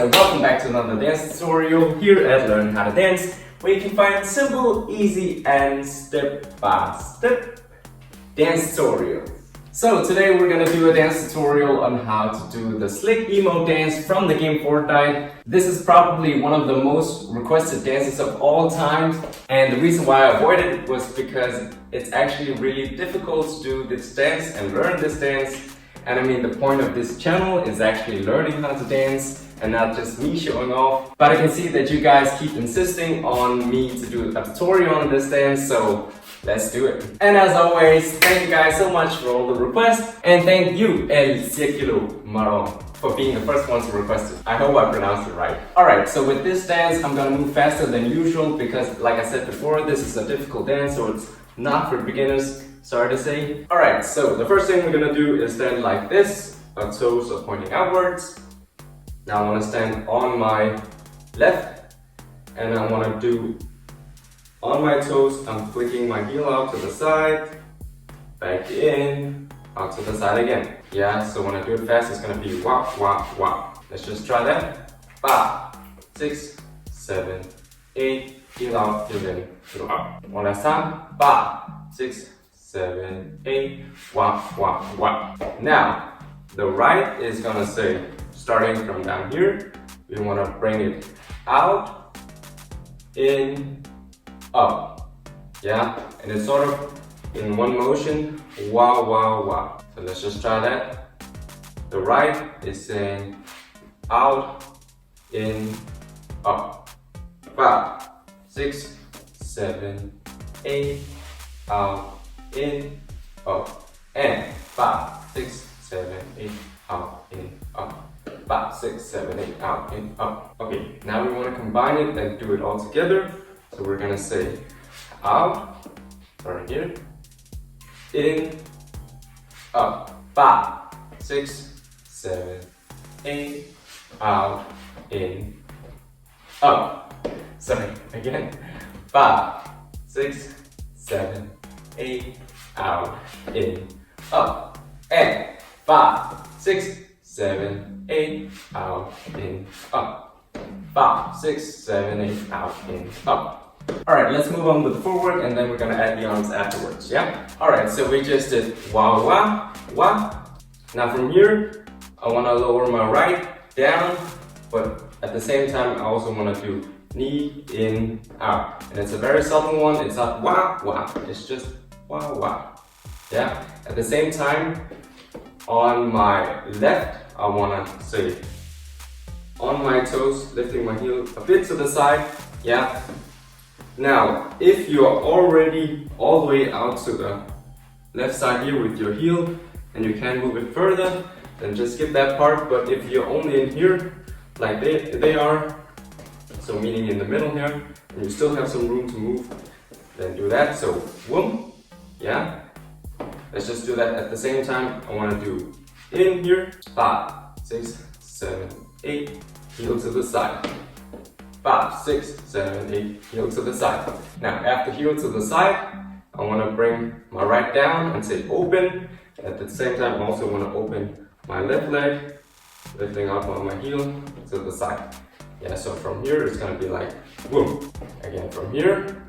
and welcome back to another dance tutorial here at Learn How to Dance, where you can find simple, easy and step-by-step dance tutorial. So today we're gonna do a dance tutorial on how to do the slick emo dance from the game Fortnite. This is probably one of the most requested dances of all time, and the reason why I avoided it was because it's actually really difficult to do this dance and learn this dance. And I mean, the point of this channel is actually learning how to dance and not just me showing off. But I can see that you guys keep insisting on me to do a tutorial on this dance, so let's do it. And as always, thank you guys so much for all the requests, and thank you, El Círculo Marron, for being the first one to request it. I hope I pronounced it right. Alright, so with this dance, I'm gonna move faster than usual because, like I said before, this is a difficult dance, so it's not for beginners. Sorry to say. Alright, so the first thing we're gonna do is stand like this. Our toes are pointing outwards. Now I want to stand on my left, and I want to do on my toes, I'm flicking my heel out to the side, back in, out to the side again. Yeah, so when I do it fast, it's gonna be wah, wah, wah. Let's just try that. 5, 6, 7, 8, heel out, heel in, heel out. One last time. 5, 6, 7, 8, wah, wah, wah. Now, the right is gonna say, starting from down here, we wanna bring it out, in, up. Yeah, and it's sort of in one motion, wah, wah, wah. So let's just try that. The right is saying out, in, up. 5, 6, 7, 8, out, in, up, and 5, 6, 7, 8, out, in, up, 5, 6, 7, 8, out, in, up. Okay, now we want to combine it and do it all together. So we're gonna say out, starting here, in, up, 5, 6, 7, 8, out, in, up. Sorry, again. 5, 6, 7, 8, out, in, up, and 5, 6, 7, 8, out, in, up, 5, 6, 7, 8, out, in, up. Alright, let's move on with the footwork and then we're gonna add the arms afterwards, yeah? Alright, so we just did wah, wah, wah. Now from here, I wanna lower my right down, but at the same time, I also wanna do knee, in, out. And it's a very subtle one, it's not wah, wah, it's just wah, wah. Yeah, at the same time, on my left, I wanna say on my toes, lifting my heel a bit to the side, yeah. Now, if you are already all the way out to the left side here with your heel, and you can move it further, then just skip that part. But if you're only in here, like they are, so meaning in the middle here, and you still have some room to move, then do that. So, whoom, yeah. Let's just do that at the same time. I want to do in here, 5, 6, 7, 8, heel to the side. 5, 6, 7, 8, heel to the side. Now, after heel to the side, I want to bring my right down and say open. At the same time, I also want to open my left leg, lifting up on my heel to the side. Yeah, so from here, it's going to be like, boom. Again, from here,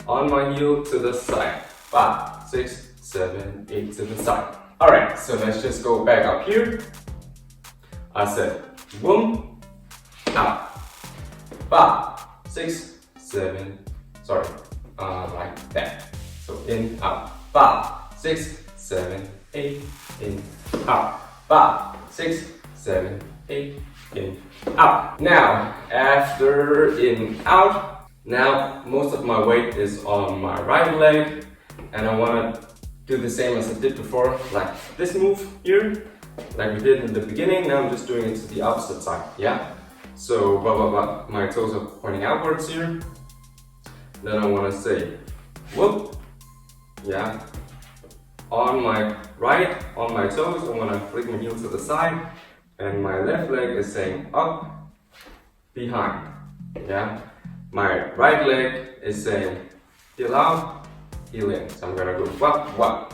on my heel to the side. 5, 6, 7, 8 to the side. Alright, so let's just go back up here. I said, boom, out. 5, 6, 7, sorry, like that. So in, out. 5, 6, 7, 8, in, out. 5, 6, 7, 8, in, out. Now, after in, out, now most of my weight is on my right leg, and I want to do the same as I did before, like this move here, like we did in the beginning. Now I'm just doing it to the opposite side, yeah? So, blah, blah, blah. My toes are pointing outwards here. Then I want to say, whoop, yeah. On my right, on my toes, I want to flick my heel to the side. And my left leg is saying up, behind, yeah. My right leg is saying heel out, heel in. So I'm going to go wah, wah.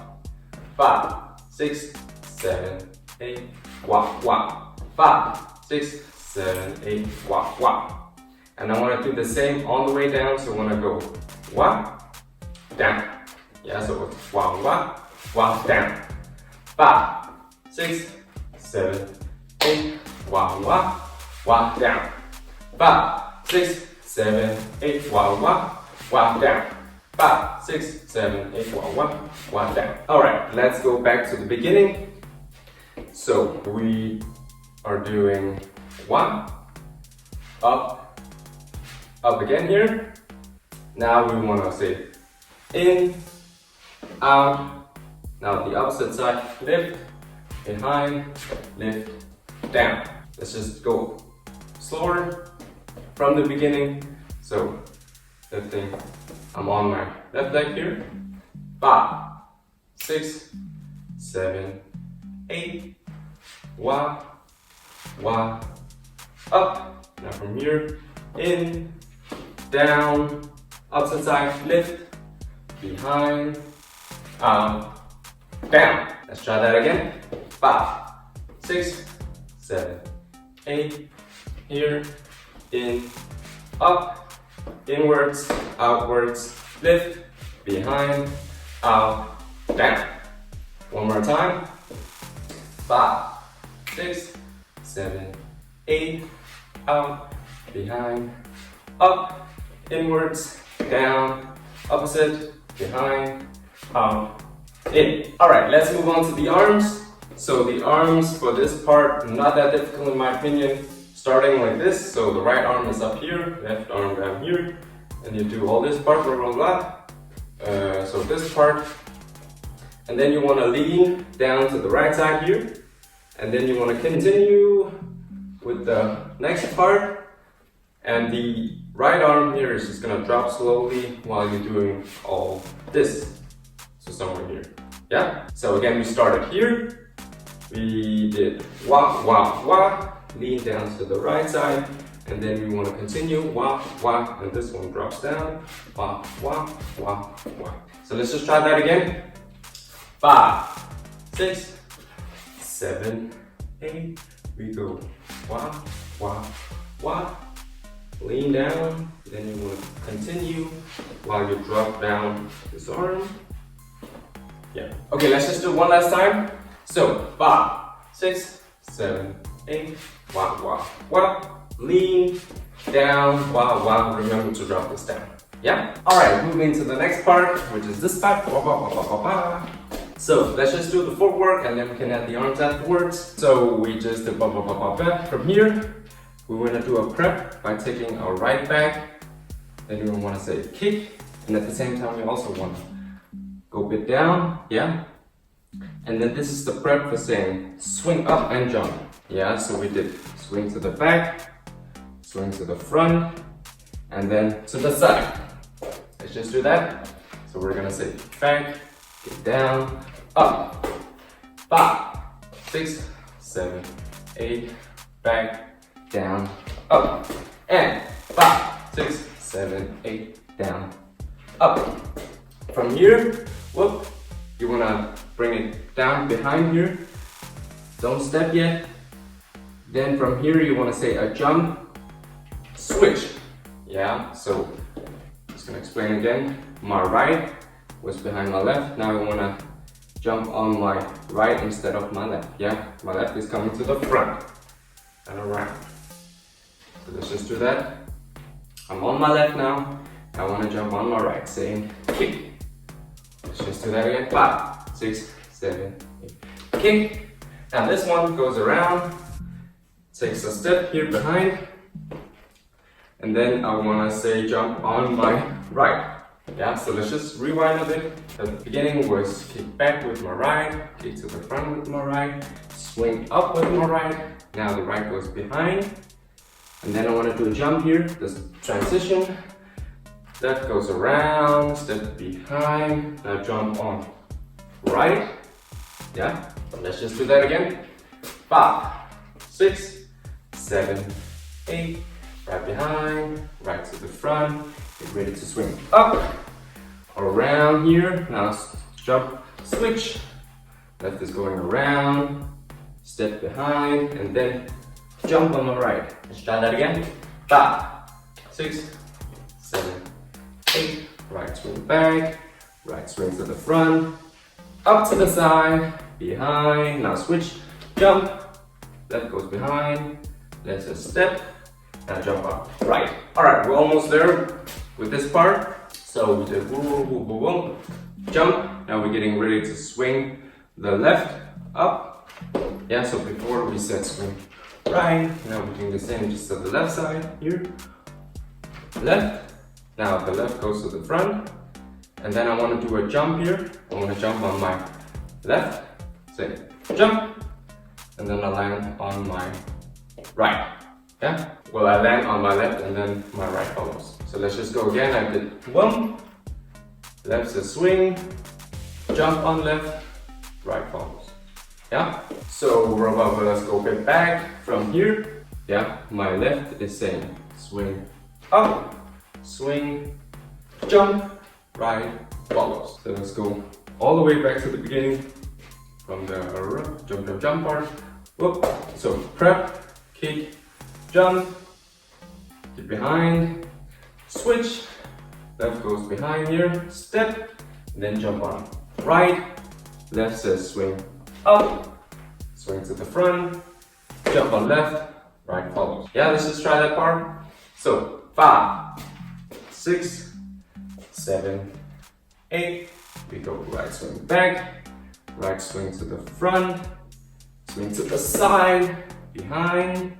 5, 6, 7, 8, wah, wah. 5, 6, 7, 8, wah, wah. And I want to do the same on the way down, so I want to go wah, down. Yeah, so it's wah, wah, wah, down. 5, 6, 7, 8, wah, wah, wah, down. 5, 6, 7, 8, wah, wah, wah, down. 5, 6, 7, 8, wah, wah, wah, down. Alright, let's go back to the beginning. So we are doing 1, up, up again here. Now we want to say in, out. Now the opposite side, lift, behind, lift, down. Let's just go slower from the beginning. So lifting, I'm on my left leg here. 5, 6, 7, 8, wah, wah, up. Now from here, in, down, opposite side, lift, behind, out, down. Let's try that again. 5, 6, 7, 8, here, in, up, inwards, outwards, lift, behind, out, down. One more time. 5, 6, 7, 8, out, behind, up, inwards, down, opposite, behind, out, in. Alright, let's move on to the arms. So the arms for this part, not that difficult in my opinion. Starting like this, so the right arm is up here, left arm down here, and you do all this part, blah blah blah. So this part, and then you want to lean down to the right side here, and then you want to continue with the next part, and the right arm here is just gonna drop slowly while you're doing all this. So somewhere here, yeah? So again, we started here, we did wah, wah, wah, lean down to the right side, and then we want to continue wah, wah, and this one drops down, wah, wah, wah, wah. So let's just try that again. 5, 6, 7, 8, we go wah, wah, wah, lean down, then you want to continue while you drop down this arm. Yeah. Okay, let's just do one last time. So 5, 6, 7, 8, wah, wah, wah, lean down, wah, wah. Remember to drop this down. Yeah? Alright, moving to the next part, which is this part. Wah, wah, wah, wah, wah, wah. So let's just do the footwork and then we can add the arms afterwards. So we just did wah, wah, wah, wah, wah. From here, we want to do a prep by taking our right back. Then we want to say kick, and at the same time we also want to go a bit down, yeah? And then this is the prep for saying swing up and jump. Yeah, so we did swing to the back, swing to the front, and then to the side. Let's just do that. So we're gonna say back, get down, up. 5, 6, 7, 8, back, down, up. And 5, 6, 7, 8, down, up. From here, whoop, you wanna bring it down behind here. Don't step yet. Then from here, you wanna say a jump, switch. Yeah, so just gonna explain again. My right was behind my left. Now I wanna jump on my right instead of my left. Yeah, my left is coming to the front and around. So let's just do that. I'm on my left now. I wanna jump on my right, saying kick. Let's just do that again. 5, 6, 7, 8. Kick. Now this one goes around, takes a step here behind, and then I want to say jump on my right. Yeah, so let's just rewind a bit. The beginning was kick back with my right, kick to the front with my right, swing up with my right. Now the right goes behind, and then I want to do a jump here, this transition. That goes around, step behind, now jump on right. Yeah, let's just do that again. 5, 6, 7, 8, right behind, right to the front, get ready to swing up, around here, now jump, switch, left is going around, step behind, and then jump on my right. Let's try that again. 5, 6, 7, 8. Right swing back, right swing to the front, up to the side, behind. Now switch, jump, left goes behind, let's just step, now jump up, right. Alright, we're almost there with this part. So we did boom, boom, boom, boom, boom, jump. Now we're getting ready to swing the left up. Yeah, so before we said swing right, now we're doing the same just to the left side here. Left, now the left goes to the front. And then I want to do a jump here. I want to jump on my left, say jump, and then I land on my right. Yeah? Well, I land on my left and then my right follows. So let's just go again. I did 1, left's a swing, jump on left, right follows. Yeah? So we're about to, let's go get back from here. Yeah? My left is saying swing up, swing, jump, right follows. So let's go all the way back to the beginning from the jump, jump, jump part. Whoop. So prep, kick, jump, get behind, switch, left goes behind here, step, then jump on. Right, left says swing up, swing to the front, jump on left, right follows. Yeah, let's just try that part. So 5, 6, 7, 8. We go right swing back, right swing to the front, swing to the side, behind.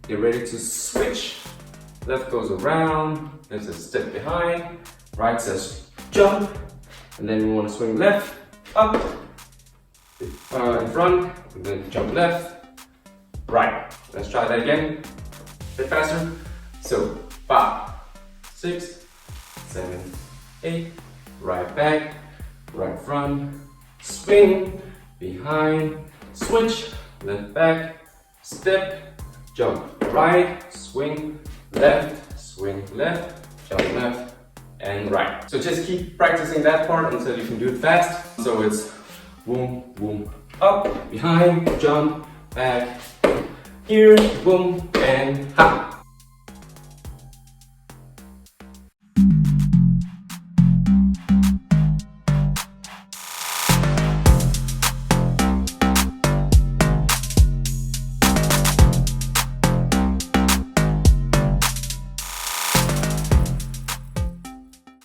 Get ready to switch. Left goes around, there's a step behind, right says jump, and then we want to swing left, up, in front, and then jump left, right. Let's try that again, a bit faster. So 5, 6, 7, 8, right back, right front, swing, behind, switch, left back, step, jump right, swing left, jump left, and right. So just keep practicing that part until you can do it fast. So it's boom, boom, up, behind, jump, back, here, boom, and ha.